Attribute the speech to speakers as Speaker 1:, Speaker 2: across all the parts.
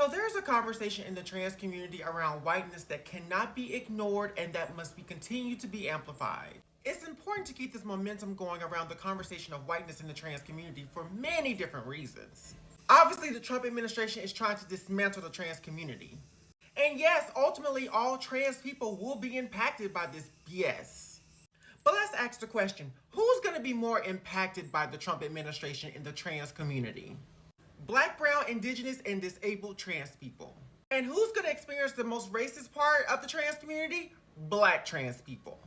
Speaker 1: So there's a conversation in the trans community around whiteness that cannot be ignored and that must be continued to be amplified. It's important to keep this momentum going around the conversation of whiteness in the trans community for many different reasons. Obviously, the Trump administration is trying to dismantle the trans community. And yes, ultimately, all trans people will be impacted by this BS. But let's ask the question, who's going to be more impacted by the Trump administration in the trans community? Black, brown, indigenous, and disabled trans people. And who's going to experience the most racist part of the trans community? Black trans people.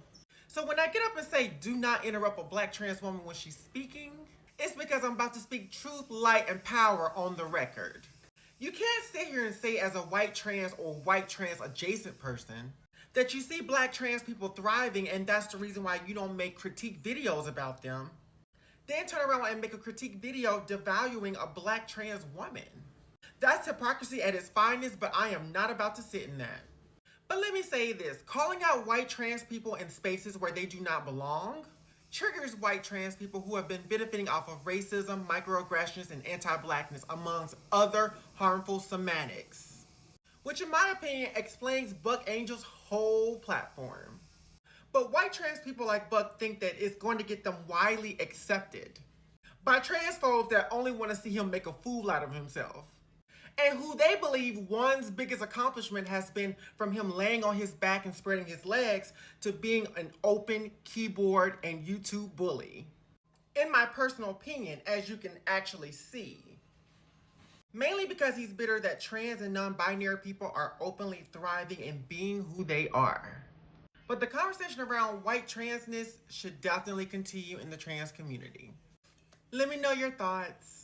Speaker 1: So when I get up and say, do not interrupt a black trans woman when she's speaking, it's because I'm about to speak truth, light, and power on the record. You can't sit here and say as a white trans or white trans adjacent person that you see black trans people thriving and that's the reason why you don't make critique videos about them. Then turn around and make a critique video devaluing a black trans woman. That's hypocrisy at its finest, but I am not about to sit in that. But let me say this, calling out white trans people in spaces where they do not belong triggers white trans people who have been benefiting off of racism, microaggressions, and anti-blackness, amongst other harmful semantics. Which in my opinion explains Buck Angel's whole platform. But white trans people like Buck think that it's going to get them widely accepted by transphobes that only want to see him make a fool out of himself. And who they believe one's biggest accomplishment has been from him laying on his back and spreading his legs to being an open keyboard and YouTube bully. In my personal opinion, as you can actually see. Mainly because he's bitter that trans and non-binary people are openly thriving and being who they are. But the conversation around white transness should definitely continue in the trans community. Let me know your thoughts.